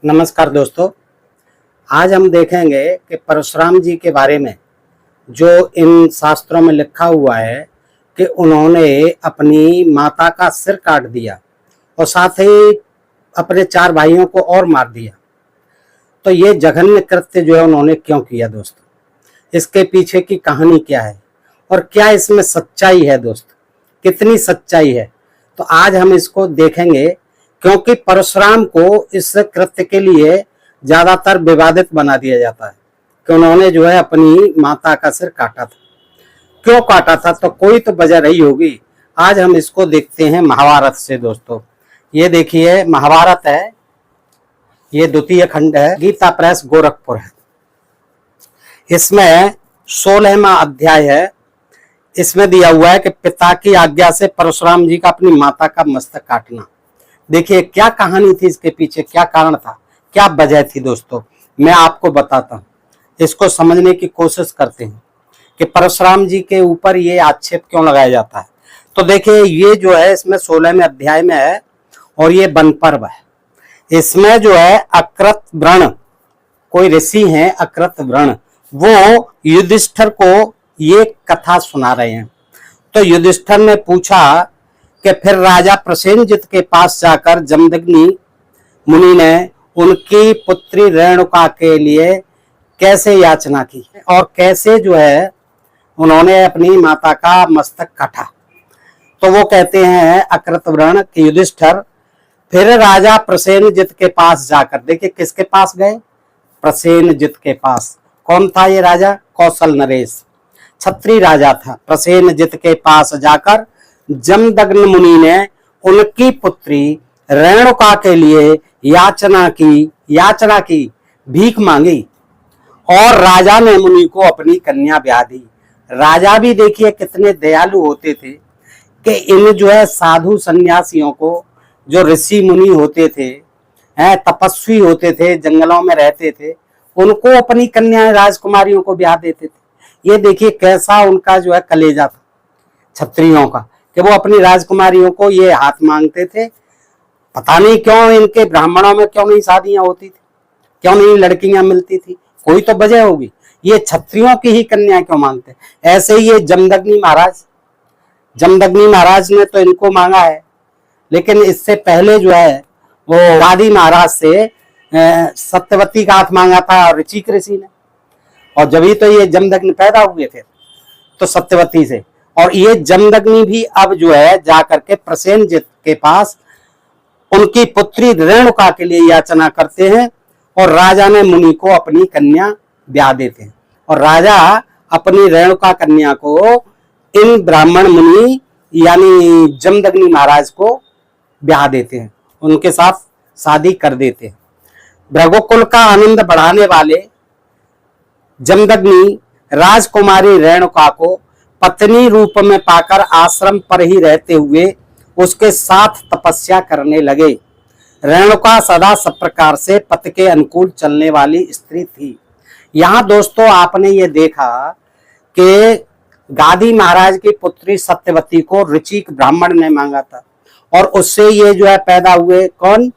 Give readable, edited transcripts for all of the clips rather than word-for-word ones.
नमस्कार दोस्तों, आज हम देखेंगे कि परशुराम जी के बारे में जो इन शास्त्रों में लिखा हुआ है कि उन्होंने अपनी माता का सिर काट दिया और साथ ही अपने 4 भाइयों को और मार दिया। तो ये जघन्य कृत्य जो है उन्होंने क्यों किया दोस्तों, इसके पीछे की कहानी क्या है और क्या इसमें सच्चाई है दोस्तों, कितनी सच्चाई है, तो आज हम इसको देखेंगे। क्योंकि परशुराम को इस कृत्य के लिए ज्यादातर विवादित बना दिया जाता है कि उन्होंने जो है अपनी माता का सिर काटा था। क्यों काटा था, तो कोई तो वजह रही होगी। आज हम इसको देखते हैं महाभारत से दोस्तों। ये देखिए महाभारत है, ये द्वितीय खंड है, गीता प्रेस गोरखपुर है। इसमें 16वां अध्याय है। इसमें दिया हुआ है कि पिता की आज्ञा से परशुराम जी का अपनी माता का मस्तक काटना। देखिए क्या कहानी थी इसके पीछे, क्या कारण था, क्या वजह थी दोस्तों, मैं आपको बताता हूँ। इसको समझने की कोशिश करते हैं कि परशुराम जी के ऊपर ये आक्षेप क्यों लगाया जाता है। तो देखिए ये जो है इसमें 16वें अध्याय में है और ये वन पर्व है। इसमें जो है अकृत व्रण, कोई ऋषि हैं अकृत व्रण, वो युधिष्ठिर को ये कथा सुना रहे हैं। तो युधिष्ठिर ने पूछा कि फिर राजा प्रसेनजित के पास जाकर जमदग्नि मुनि ने उनकी पुत्री रेणुका के लिए कैसे याचना की और कैसे जो है उन्होंने अपनी माता का मस्तक काटा। तो वो कहते हैं अकृतव्रण कि युधिष्ठिर फिर राजा प्रसेनजित के पास जाकर, देखिए किसके पास गए, प्रसेनजित के पास। कौन था ये राजा, कौशल नरेश, क्षत्रिय राजा था। प्रसेनजित के पास जाकर जमदग्नि मुनि ने उनकी पुत्री रेणुका के लिए याचना की, भीख मांगी और राजा ने मुनि को अपनी कन्या ब्याह दी। राजा भी देखिए कितने दयालु होते थे कि इन जो है साधु सन्यासियों को, जो ऋषि मुनि होते थे, तपस्वी होते थे, जंगलों में रहते थे, उनको अपनी कन्या राजकुमारियों को ब्याह देते थे। ये देखिए कैसा उनका जो है कलेजा था क्षत्रियों का कि वो अपनी राजकुमारियों को ये हाथ मांगते थे। पता नहीं क्यों इनके ब्राह्मणों में क्यों नहीं शादियां होती थी, क्यों नहीं लड़कियां मिलती थी, कोई तो वजह होगी। ये क्षत्रियों की ही कन्या क्यों मांगते। ऐसे ही ये जमदग्नि महाराज ने तो इनको मांगा है, लेकिन इससे पहले जो है वो गादी महाराज से सत्यवती का हाथ मांगा था और ऋचिक ऋषि ने, और जब ही तो ये जमदग्नि पैदा हुए थे तो सत्यवती से। और ये जमदग्नि भी अब जो है जाकर के प्रसेनजित के पास उनकी पुत्री रेणुका के लिए याचना करते हैं और राजा ने मुनि को अपनी कन्या ब्याह देते हैं। और राजा अपनी रेणुका कन्या को इन ब्राह्मण मुनि यानी जमदग्नि महाराज को ब्याह देते हैं, उनके साथ शादी कर देते हैं। भृगुकुल का आनंद बढ़ाने वाले जमदग्नि राजकुमारी रेणुका को पत्नी रूप में पाकर आश्रम पर ही रहते हुए उसके साथ तपस्या करने लगे। रेणुका सदा सब प्रकार से पति के अनुकूल चलने वाली स्त्री थी। यहाँ दोस्तों आपने ये देखा कि गादी महाराज की पुत्री सत्यवती को ऋचिक ब्राह्मण ने मांगा था और उससे ये जो है पैदा हुए कौन,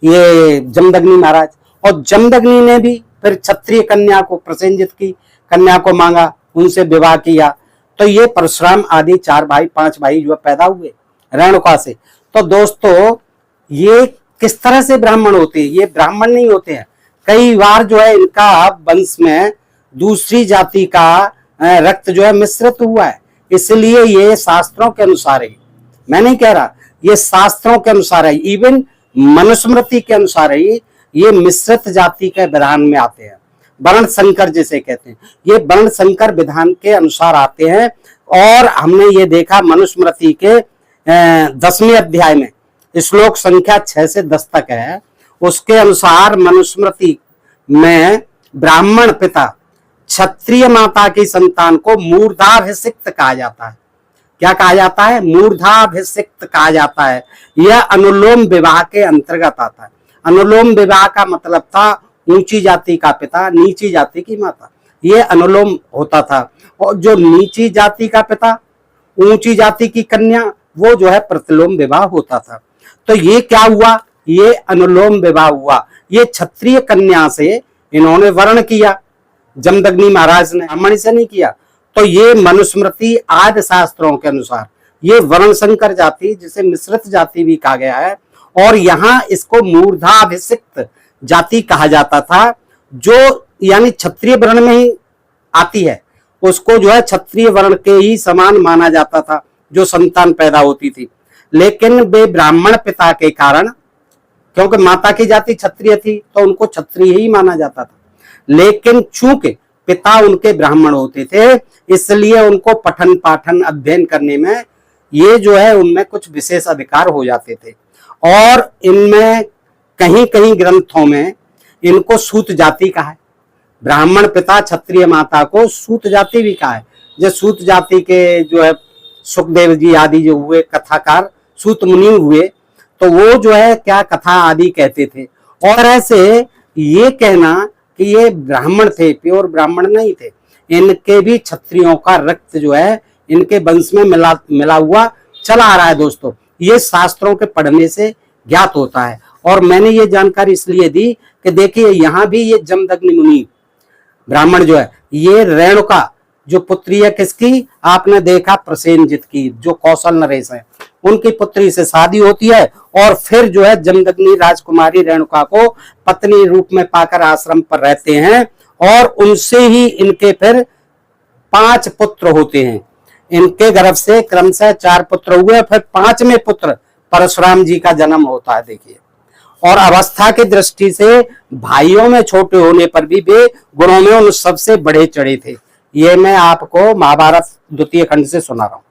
ये जमदग्नि महाराज। और जमदग्नि ने भी फिर क्षत्रिय कन्या को, प्रसेनजित की कन्या को मांगा, उनसे विवाह किया। तो ये परशुराम आदि 4 भाई 5 भाई जो पैदा हुए रेणुका से। तो दोस्तों ये किस तरह से ब्राह्मण होते हैं, ये ब्राह्मण नहीं होते हैं। कई बार जो है इनका वंश में दूसरी जाति का रक्त जो है मिश्रित हुआ है, इसलिए ये शास्त्रों के अनुसार है, मैं नहीं कह रहा, ये शास्त्रों के अनुसार है, इवन मनुस्मृति के अनुसार है, ये मिश्रित जाति के विधान में आते हैं। वर्ण संकर जिसे कहते हैं, ये वर्ण संकर विधान के अनुसार आते हैं। और हमने ये देखा मनुस्मृति के 10वें अध्याय में श्लोक संख्या 6 से 10 तक है, उसके अनुसार मनुस्मृति में ब्राह्मण पिता क्षत्रिय माता की संतान को मूर्धाभिषिक्त कहा जाता है। क्या कहा जाता है, मूर्धाभिषिक्त कहा जाता है। यह अनुलोम विवाह के अंतर्गत आता है। अनुलोम विवाह का मतलब था ऊंची जाति का पिता, नीची जाति की माता, ये अनुलोम होता था। और जो नीची जाति का पिता, ऊंची जाति की कन्या, वो जो है प्रतिलोम विवाह होता था। तो ये क्या हुआ, ये अनुलोम विवाह हुआ। ये क्षत्रिय कन्या से इन्होंने वर्ण किया, जमदग्नि महाराज ने, ब्राह्मण से नहीं किया। तो ये मनुस्मृति आदि शास्त्रों के अनुसार ये वर्ण संकर जाति, जिसे मिश्रित जाति भी कहा गया है, और यहाँ इसको मूर्धाभिषिक्त जाति कहा जाता था, जो यानी क्षत्रिय वर्ण में ही आती है, उसको जो है क्षत्रिय वर्ण के ही समान माना जाता था, जो संतान पैदा होती थी। लेकिन वे ब्राह्मण पिता के कारण, क्योंकि माता की जाति क्षत्रिय थी तो उनको क्षत्रिय ही माना जाता था, लेकिन चूंकि पिता उनके ब्राह्मण होते थे, इसलिए उनको पठन पाठन अध्ययन करने में ये जो है उनमें कुछ विशेष अधिकार हो जाते थे। और इनमें कहीं कहीं ग्रंथों में इनको सूत जाति कहा है, ब्राह्मण पिता क्षत्रिय माता को सूत जाति भी कहा है। जो सूत जाति के जो है सुखदेव जी आदि जो हुए कथाकार, सूत मुनि हुए, तो वो जो है क्या कथा आदि कहते थे। और ऐसे ये कहना कि ये ब्राह्मण थे, प्योर ब्राह्मण नहीं थे, इनके भी क्षत्रियों का रक्त जो है इनके वंश में मिला हुआ चला आ रहा है। दोस्तों, ये शास्त्रों के पढ़ने से ज्ञात होता है। और मैंने ये जानकारी इसलिए दी कि देखिए यहाँ भी ये जमदग्नि मुनि ब्राह्मण जो है, ये रेणुका जो पुत्री है किसकी, आपने देखा प्रसेनजित की, जो कौशल नरेश है, उनकी पुत्री से शादी होती है। और फिर जो है जमदग्नि राजकुमारी रेणुका को पत्नी रूप में पाकर आश्रम पर रहते हैं, और उनसे ही इनके फिर 5 पुत्र होते हैं। इनके गर्भ से क्रमशः 4 पुत्र हुए, फिर 5वें पुत्र परशुराम जी का जन्म होता है। देखिए, और अवस्था की दृष्टि से भाइयों में छोटे होने पर भी वे गुणों में उन सबसे बढ़े चढ़े थे। ये मैं आपको महाभारत द्वितीय खंड से सुना रहा हूं।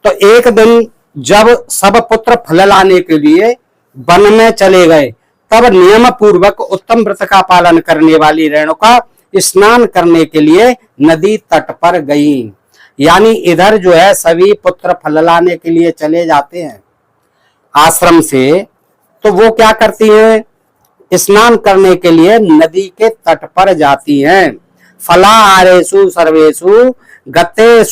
तो एक दिन जब सब पुत्र फल लाने के लिए वन में चले गए, तब नियम पूर्वक उत्तम व्रत का पालन करने वाली रेणुका स्नान करने के लिए नदी तट पर गई। यानी इधर जो है सभी पुत्र फल लाने के लिए चले जाते हैं आश्रम से, तो वो क्या करती हैं, स्नान करने के लिए नदी के तट पर जाती हैं। फला आरेषु सर्वेषु गते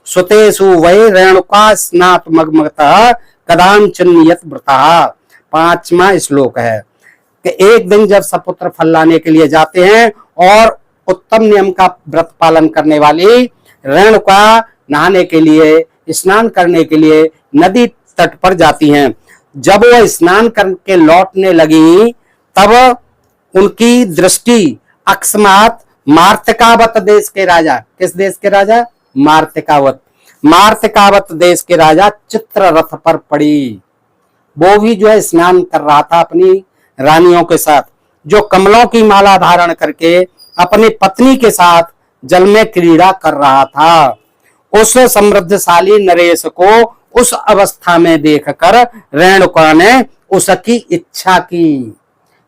सुतेषु वै रेणुका स्नात मगमगतः कदांचन यत व्रतः। 5वां श्लोक है कि एक दिन जब सपुत्र फल लाने के लिए जाते हैं और उत्तम नियम का व्रत पालन करने वाली रेणुका नहाने के लिए, स्नान करने के लिए नदी तट पर जाती हैं। जब वह स्नान करके लौटने लगी, तब उनकी दृष्टि अकस्मात मार्तिकावत देश के राजा, किस देश के राजा, मार्तिकावत देश के राजा चित्ररथ पर पड़ी। वो भी जो है स्नान कर रहा था अपनी रानियों के साथ, जो कमलों की माला धारण करके अपनी पत्नी के साथ जल में क्रीड़ा कर रहा था। उस समृद्धशाली नरेश को उस अवस्था में देखकर रेणुका ने उसकी इच्छा की,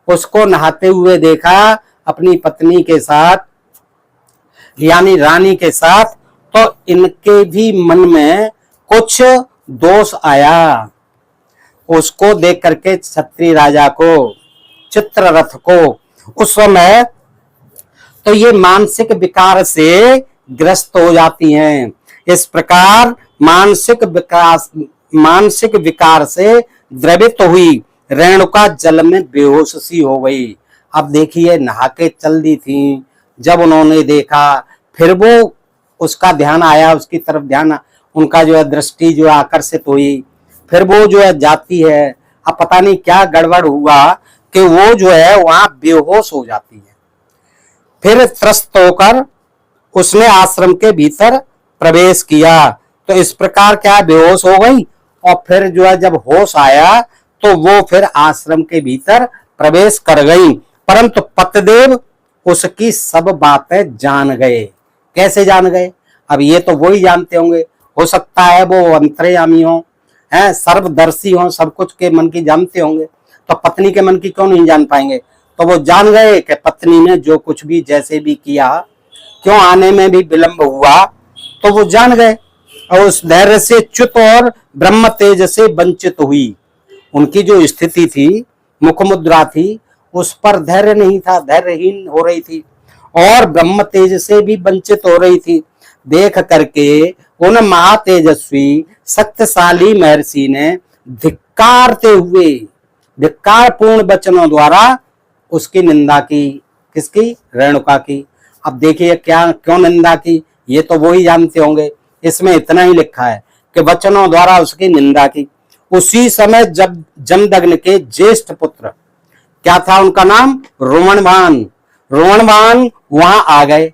उसको नहाते हुए देखा अपनी पत्नी के साथ, यानी रानी के साथ, तो इनके भी मन में कुछ दोष आया। उसको देख करके क्षत्रिय राजा को, चित्ररथ को, उस समय तो ये मानसिक विकार से ग्रस्त हो जाती हैं। इस प्रकार मानसिक विकार से द्रवित हुई रेणुका जल में बेहोश सी हो गई। अब देखिए नहा के चल दी थी, जब उन्होंने देखा फिर वो उसका ध्यान आया, उसकी तरफ ध्यान, उनका जो है दृष्टि जो आकर्षित हुई, फिर वो जो है जाती है। अब पता नहीं क्या गड़बड़ हुआ कि वो जो है वहां बेहोश हो जाती है। फिर त्रस्त होकर उसने आश्रम के भीतर प्रवेश किया, तो इस प्रकार क्या बेहोश हो गई। और फिर जो है जब होश आया तो वो फिर आश्रम के भीतर प्रवेश कर गई, परंतु पतिदेव उसकी सब बातें जान गए। कैसे जान गए, अब ये तो वो ही जानते होंगे, हो सकता है वो अंतर्यामी हो, हैं, सर्वदर्शी हो, सब कुछ के मन की जानते होंगे, तो पत्नी के मन की क्यों नहीं जान पाएंगे। तो वो जान गए कि पत्नी ने जो कुछ भी जैसे भी किया, क्यों आने में भी विलंब हुआ, तो वो जान गए। और उस धैर्य से च्युत और ब्रह्म तेज से वंचित हुई। उनकी जो स्थिति थी, मुख मुद्रा थी, उस पर धैर्य नहीं था, धैर्यहीन हो रही थी और ब्रह्म तेज से भी वंचित हो रही थी। देख करके उन महातेजस्वी शक्तिशाली महर्षि ने धिक्कारते हुए धिक्कारपूर्ण वचनों द्वारा उसकी निंदा की। किसकी? रेणुका की। अब देखिए क्या क्यों निंदा की, ये तो वो ही जानते होंगे। इसमें इतना ही लिखा है कि वचनों द्वारा उसकी निंदा की। उसी समय जब जमदग्नि के ज्येष्ठ पुत्र, क्या था उनका नाम? रोमणवान। रोमणवान वहां आ गए।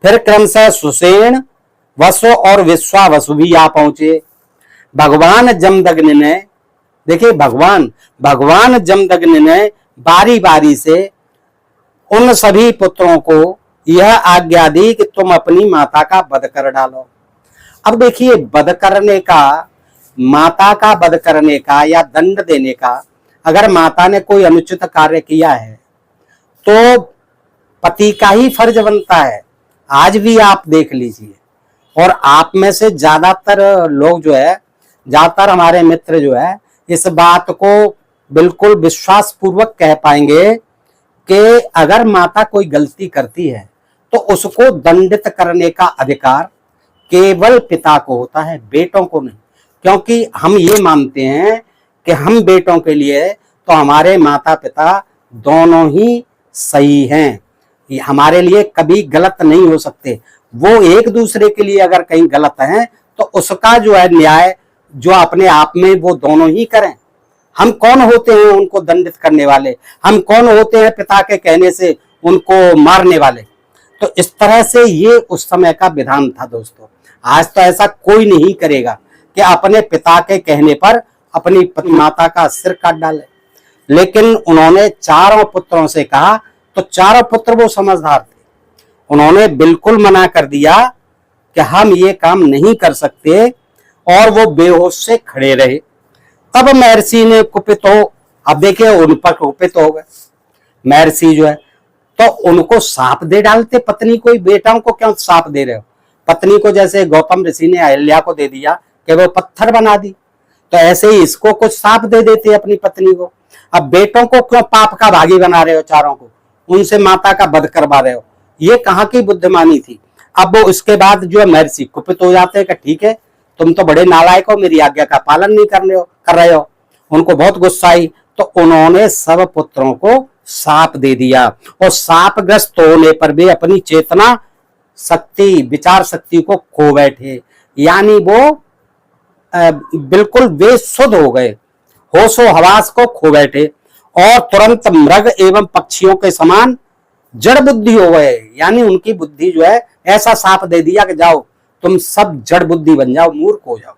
फिर क्रमशः सुसेन, वसु और विश्वावसु भी आ पहुंचे। भगवान जमदग्नि ने, देखिए भगवान जमदग्नि ने बारी बारी से उन सभी पुत्रों को यह आज्ञा दी कि तुम अपनी माता का वध कर डालो। अब देखिए वध करने का, माता का वध करने का या दंड देने का, अगर माता ने कोई अनुचित कार्य किया है तो पति का ही फर्ज बनता है। आज भी आप देख लीजिए, और आप में से ज्यादातर लोग जो है, ज्यादातर हमारे मित्र जो है, इस बात को बिल्कुल विश्वास पूर्वक कह पाएंगे कि अगर माता कोई गलती करती है तो उसको दंडित करने का अधिकार केवल पिता को होता है, बेटों को नहीं। क्योंकि हम ये मानते हैं कि हम बेटों के लिए तो हमारे माता पिता दोनों ही सही हैं, हमारे लिए कभी गलत नहीं हो सकते। वो एक दूसरे के लिए अगर कहीं गलत हैं तो उसका जो है न्याय जो अपने आप में वो दोनों ही करें। हम कौन होते हैं उनको दंडित करने वाले? हम कौन होते हैं पिता के कहने से उनको मारने वाले? तो इस तरह से ये उस समय का विधान था दोस्तों। आज तो ऐसा कोई नहीं करेगा कि अपने पिता के कहने पर अपनी माता का सिर काट डाले। लेकिन उन्होंने चारों पुत्रों से कहा, तो चारों पुत्र वो समझदार थे, उन्होंने बिल्कुल मना कर दिया कि हम ये काम नहीं कर सकते, और वो बेहोश से खड़े रहे। तब महर्षि ने कुपित हो, अब देखिए उन पर कुपित हो गए महर्षि जो है, तो उनको साप दे डालते। पत्नी को, बेटाओं को क्यों साप दे रहे हो? पत्नी को जैसे गौतम ऋषि ने अहिल्या को दे दिया कि वो पत्थर बना दी, तो ऐसे ही इसको कुछ साप दे देते अपनी पत्नी को। अब बेटों को क्यों पाप का भागी बना रहे हो? चारों को उनसे माता का वध करवा रहे हो? ये कहाँ की बुद्धिमानी थी? अब वो उसके बाद जो है महर्षि कुपित हो जाते हैं कि ठीक है, तुम तो बड़े नालायक हो, मेरी आज्ञा का पालन नहीं कर रहे हो। उनको बहुत गुस्सा आई, तो उन्होंने सब पुत्रों को साप दे दिया, और सापग्रस्त होने पर भी अपनी चेतना शक्ति, विचार शक्ति को खो बैठे। यानी वो बिल्कुल बेसुध हो गए, होशो हवास को खो बैठे, और तुरंत मृग एवं पक्षियों के समान जड़ बुद्धि हो गए। यानी उनकी बुद्धि जो है ऐसा साप दे दिया कि जाओ तुम सब जड़ बुद्धि बन जाओ, मूर्ख हो जाओ।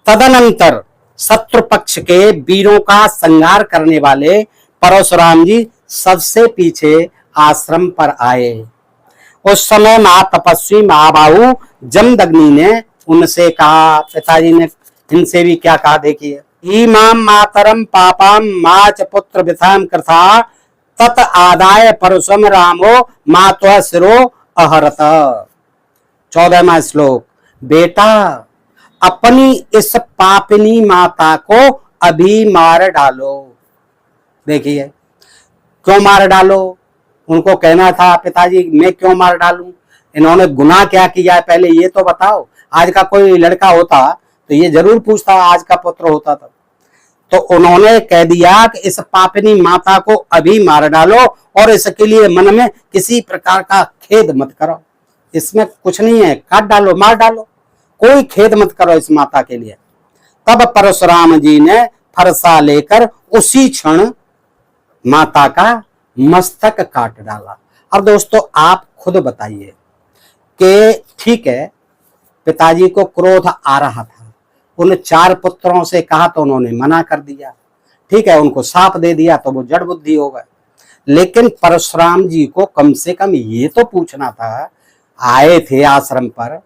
तदनंतर शत्रु पक्ष के वीरों का संहार करने वाले परशुराम जी सबसे पीछे आश्रम पर आए। उस समय महातपस्वी महाबाहु जमदग्नि ने उनसे कहा, पिताजी ने इनसे भी क्या कहा देखिए, इमाम मातरम पापाम माच पुत्र विथाम कृथा तत आदाय परशुम रामो मात्वा सिरो अहरत। 14वां श्लोक। बेटा, अपनी इस पापिनी माता को अभी मार डालो। देखिए क्यों मार डालो? उनको कहना था पिताजी मैं क्यों मार डालूं, इन्होंने गुनाह क्या किया है पहले ये तो बताओ। आज का कोई लड़का होता तो ये जरूर पूछता, आज का पुत्र होता तो उन्होंने कह दिया कि इस पापिनी माता को अभी मार डालो, और इसके लिए मन में किसी प्रकार का खेद मत करो। इसमें कुछ नहीं है, काट डालो, मार डालो, कोई खेद मत करो इस माता के लिए। तब परशुराम जी ने फरसा लेकर उसी क्षण माता का मस्तक काट डाला। अब दोस्तों आप खुद बताइए कि ठीक है, पिताजी को क्रोध आ रहा था, उन चार पुत्रों से कहा तो उन्होंने मना कर दिया, ठीक है, उनको साप दे दिया तो वो जड़ बुद्धि हो गए। लेकिन परशुराम जी को कम से कम ये तो पूछना था, आए थे आश्रम पर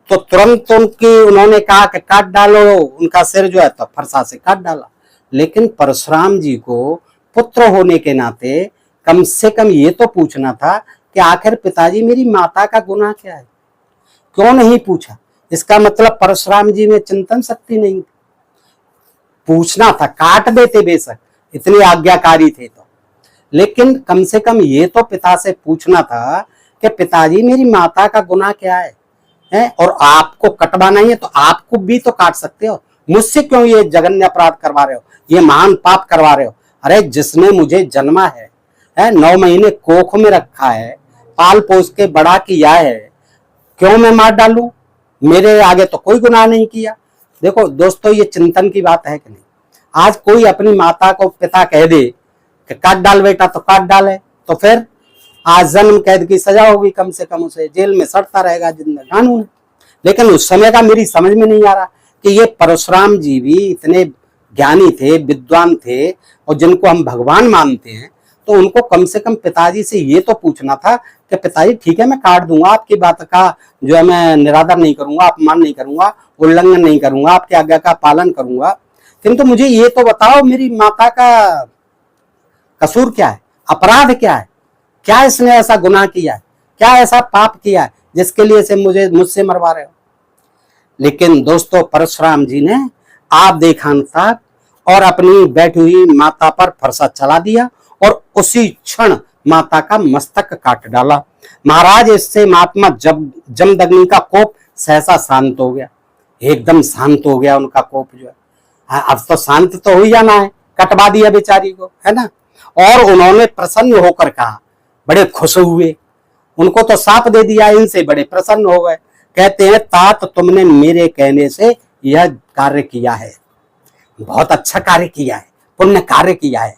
तो तुरंत उन्होंने कहा कि काट डालो उनका सिर जो है, तो फरसा से काट डाला। लेकिन परशुराम जी को पुत्र होने के नाते कम से कम ये तो पूछना था कि आखिर पिताजी मेरी माता का गुनाह क्या है, क्यों नहीं पूछा? इसका मतलब परशुराम जी में चिंतन शक्ति नहीं थी। पूछना था, काट देते बेशक, इतने आज्ञाकारी थे तो, लेकिन कम से कम ये तो पिता से पूछना था कि पिताजी मेरी माता का गुनाह क्या है, और आपको कटवाना ही है तो आपको भी तो काट सकते हो, मुझसे क्यों ये जघन्य अपराध करवा रहे हो? ये महान पाप करवा रहे हो। अरे जिसने मुझे जन्मा है 9 महीने कोख में रखा है, पाल पोस के बड़ा किया है, क्यों मैं मार डालूं? मेरे आगे तो कोई गुनाह नहीं किया। देखो दोस्तों, ये चिंतन की बात है कि नहीं? आज कोई अपनी माता को पिता कह दे कि काट डाल बेटा, तो काट डाले, तो फिर आजीवन कैद की सजा होगी, कम से कम उसे जेल में सड़ता रहेगा जिंदगी कानून। लेकिन उस समय का मेरी समझ में नहीं आ रहा कि ये परशुराम जी भी इतने ज्ञानी थे, विद्वान थे, और जिनको हम भगवान मानते हैं, तो उनको कम से कम पिताजी से ये तो पूछना था कि पिताजी ठीक है मैं काट दूंगा, आपकी बात का जो है मैं निरादर नहीं करूंगा, अपमान नहीं करूंगा, उल्लंघन नहीं करूंगा, आपकी आज्ञा का पालन करूंगा, किंतु मुझे ये तो बताओ मेरी माता का कसूर क्या है, अपराध क्या है, क्या इसने ऐसा गुनाह किया है, क्या ऐसा पाप किया है जिसके लिए से मुझसे मरवा रहे हो। लेकिन दोस्तों, परशुराम जी ने आप देखा और अपनी बैठी हुई माता पर फरसा चला दिया और उसी क्षण माता का मस्तक काट डाला। महाराज, इससे महात्मा जमदग्नि का कोप सहसा शांत हो गया, एकदम शांत हो गया उनका कोप जो है। अब तो शांत तो ही जाना है, कटवा दिया बेचारी को, है ना। और उन्होंने प्रसन्न होकर कहा, बड़े खुश हुए, उनको तो साप दे दिया, इनसे बड़े प्रसन्न हो गए। कहते हैं तात तुमने मेरे कहने से यह कार्य किया है, बहुत अच्छा कार्य किया है, पुण्य कार्य किया है,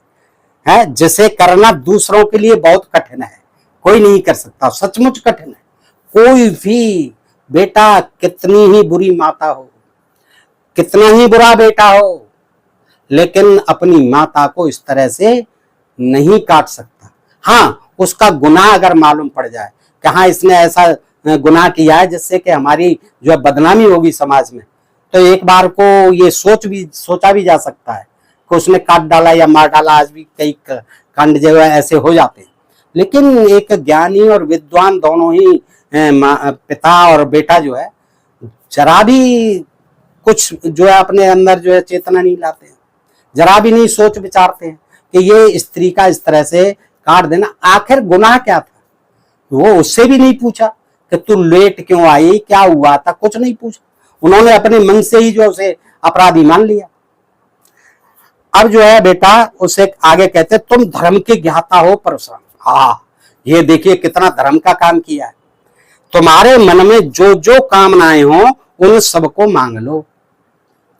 जिसे करना दूसरों के लिए बहुत कठिन है, कोई नहीं कर सकता, सचमुच कठिन है। कोई भी बेटा कितनी ही बुरी माता हो, कितना ही बुरा बेटा हो, लेकिन अपनी माता को इस तरह से नहीं काट सकता। हाँ, उसका गुनाह अगर मालूम पड़ जाए कि हाँ इसने ऐसा गुनाह किया है जिससे कि हमारी जो है बदनामी होगी समाज में, तो एक बार को ये सोचा भी जा सकता है कि उसने काट डाला या मार डाला। आज भी कई कांड जो है ऐसे हो जाते हैं। लेकिन एक ज्ञानी और विद्वान दोनों ही पिता और बेटा जो है जरा भी कुछ जो है अपने अंदर जो है चेतना नहीं लाते हैं, जरा भी नहीं सोच विचारते हैं कि ये स्त्री का इस तरह से काट देना आखिर गुनाह क्या था। वो उससे भी नहीं पूछा कि तू लेट क्यों आई, क्या हुआ था, कुछ नहीं पूछा। उन्होंने अपने मन से ही जो उसे अपराधी मान लिया। अब जो है बेटा उसे आगे कहते तुम धर्म के ज्ञाता हो परशुराम। हाँ, ये देखिए कितना धर्म का काम किया है। तुम्हारे मन में जो जो कामनाएं हो उन सबको मांग लो,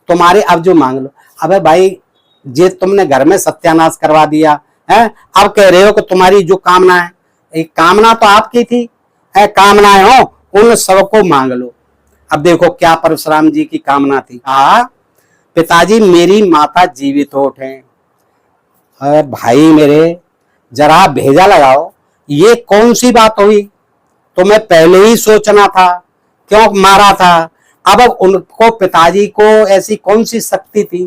तुम्हारे अब जो मांग लो। अबे भाई, जे तुमने घर में सत्यानाश करवा दिया है, अब कह रहे हो कि तुम्हारी जो कामना है, एक कामना तो आपकी थी, कामनाएं हो उन सबको मांग लो। अब देखो क्या परशुराम जी की कामना थी। पिताजी मेरी माता जीवित हो उठे। अरे भाई मेरे, जरा भेजा लगाओ, ये कौन सी बात हुई? तुम्हें पहले ही सोचना था, क्यों मारा था? अब उनको पिताजी को ऐसी कौन सी शक्ति थी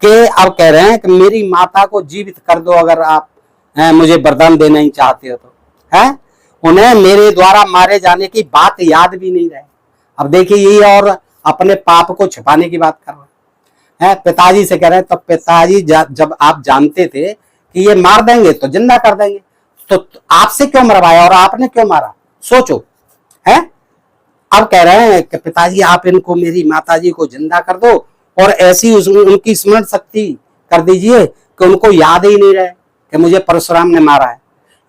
कि अब कह रहे हैं कि मेरी माता को जीवित कर दो अगर आप मुझे वरदान देना ही चाहते हो तो, है। उन्हें मेरे द्वारा मारे जाने की बात याद भी नहीं रहे। अब देखिए ये और अपने पाप को छिपाने की बात कर रहे हैं। पिताजी से कह रहे हैं, तब पिताजी जब आप जानते थे कि ये मार देंगे तो जिंदा कर देंगे, तो आपसे क्यों मरवाया और आपने क्यों मारा, सोचो, है। अब कह रहे हैं कि पिताजी आप इनको, मेरी माताजी को जिंदा कर दो और ऐसी उनकी स्मरण शक्ति कर दीजिए कि उनको याद ही नहीं रहे कि मुझे परशुराम ने मारा है।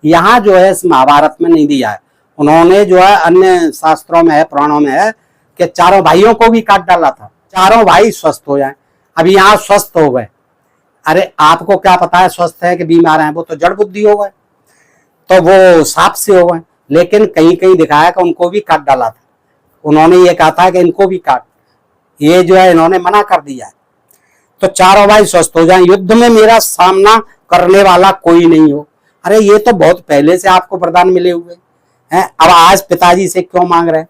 यहाँ जो है इस महाभारत में नहीं दिया है, उन्होंने जो है अन्य शास्त्रों में है, पुराणों में है कि चारों भाइयों को भी काट डाला था, चारों भाई स्वस्थ हो जाए। अब यहाँ स्वस्थ हो गए। अरे आपको क्या पता है स्वस्थ है कि बीमार है? वो तो जड़ बुद्धि हो गए, तो वो सांप से हो गए। लेकिन कहीं कहीं दिखाया कि उनको भी काट डाला था। उन्होंने ये कहा था कि इनको भी काट, ये जो है इन्होंने मना कर दिया है। तो चारों भाई स्वस्थ हो जाएं, युद्ध में मेरा सामना करने वाला कोई नहीं हो। अरे ये तो बहुत पहले से आपको वरदान मिले हुए हैं, अब आज पिताजी से क्यों मांग रहे हैं?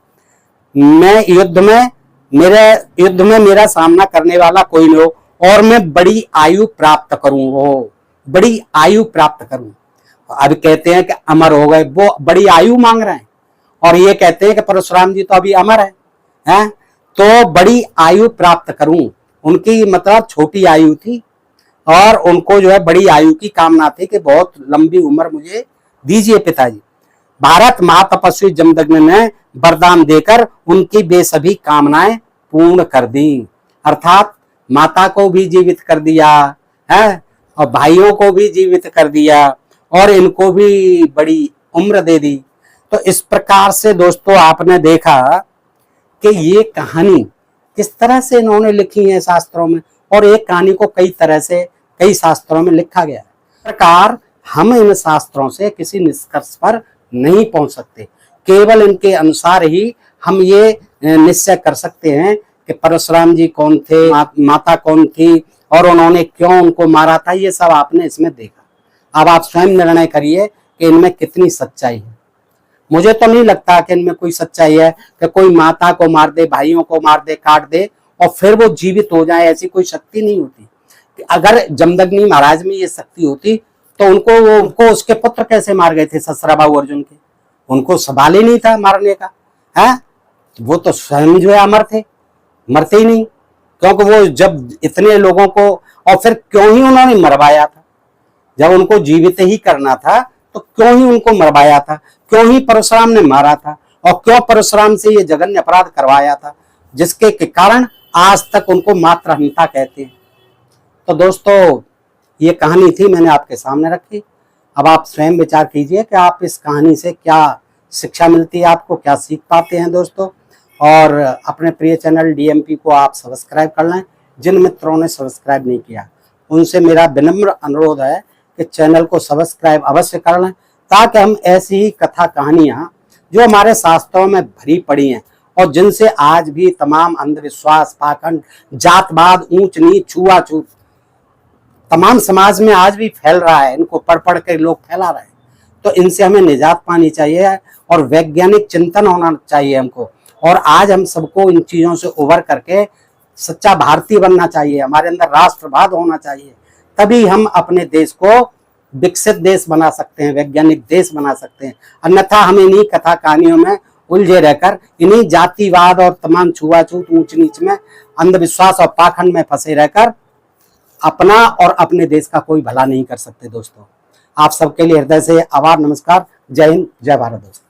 मैं युद्ध में मेरा सामना करने वाला कोई नहीं हो और मैं बड़ी आयु प्राप्त करूं, वो बड़ी आयु प्राप्त करूं। अब कहते हैं कि अमर हो गए, वो बड़ी आयु मांग रहे हैं और ये कहते हैं कि परशुराम जी तो अभी अमर है, तो बड़ी आयु प्राप्त करूं। उनकी मतलब छोटी आयु थी और उनको जो है बड़ी आयु की कामना थी कि बहुत लंबी उम्र मुझे दीजिए पिताजी। भारत महातपस्वी जमदग्नि ने वरदान देकर उनकी बेसभी कामनाएं पूर्ण कर दी, अर्थात माता को भी जीवित कर दिया, है, और भाइयों को भी जीवित कर दिया और इनको भी बड़ी उम्र दे दी। तो इस प्रकार से दोस्तों आपने देखा कि ये कहानी किस तरह से इन्होंने लिखी है शास्त्रों में, और एक कहानी को कई तरह से कई शास्त्रों में लिखा गया है। इस प्रकार हम इन शास्त्रों से किसी निष्कर्ष पर नहीं पहुंच सकते, केवल इनके अनुसार ही हम ये निश्चय कर सकते हैं कि परशुराम जी कौन थे, माता कौन थी और उन्होंने क्यों उनको मारा था। ये सब आपने इसमें देखा। अब आप स्वयं निर्णय करिए कि इनमें कितनी सच्चाई है। मुझे तो नहीं लगता कि इनमें कोई सच्चाई है कि कोई माता को मार दे, भाइयों को मार दे, काट दे और फिर वो जीवित हो जाए, ऐसी कोई शक्ति नहीं होती। अगर जमदग्नि महाराज में ये शक्ति होती तो उनको उसके पुत्र कैसे मार गए थे ससुराबाहु अर्जुन के? उनको सवाल ही नहीं था मारने का, है? वो तो स्वयं जो है अमर थे, मरते ही नहीं, क्योंकि वो जब इतने लोगों को, और फिर क्यों ही उन्होंने मरवाया था? जब उनको जीवित ही करना था तो क्यों ही उनको मरवाया था? क्यों ही परशुराम ने मारा था? और क्यों परशुराम से ये जघन्य अपराध करवाया था, जिसके कारण आज तक उनको मातृहंता कहते हैं। तो दोस्तों ये कहानी थी, मैंने आपके सामने रखी। अब आप स्वयं विचार कीजिए कि आप इस कहानी से क्या शिक्षा मिलती है, आपको क्या सीख पाते हैं दोस्तों। और अपने प्रिय चैनल डीएमपी को आप सब्सक्राइब कर लें। जिन मित्रों ने सब्सक्राइब नहीं किया उनसे मेरा विनम्र अनुरोध है कि चैनल को सब्सक्राइब अवश्य कर लें, ताकि हम ऐसी ही कथा कहानियाँ जो हमारे शास्त्रों में भरी पड़ी हैं और जिनसे आज भी तमाम अंधविश्वास, पाखंड, जातवाद, ऊंच नीच, छुआछूत तमाम समाज में आज भी फैल रहा है, इनको पढ़ पढ़ के लोग फैला रहे हैं। तो इनसे हमें निजात पानी चाहिए और वैज्ञानिक चिंतन होना चाहिए हमको। और आज हम सबको इन चीजों से उबर करके सच्चा भारतीय बनना चाहिए, हमारे अंदर राष्ट्रवाद होना चाहिए। तभी हम अपने देश को विकसित देश बना सकते हैं, वैज्ञानिक देश बना सकते हैं। अन्यथा हम इन्हीं कथा कहानियों में उलझे रहकर, इन्हीं जातिवाद और तमाम छुआछूत, ऊंच नीच में, अंधविश्वास और पाखंड में फंसे रहकर अपना और अपने देश का कोई भला नहीं कर सकते। दोस्तों आप सबके लिए हृदय से आभार, नमस्कार, जय हिंद, जय भारत दोस्तों।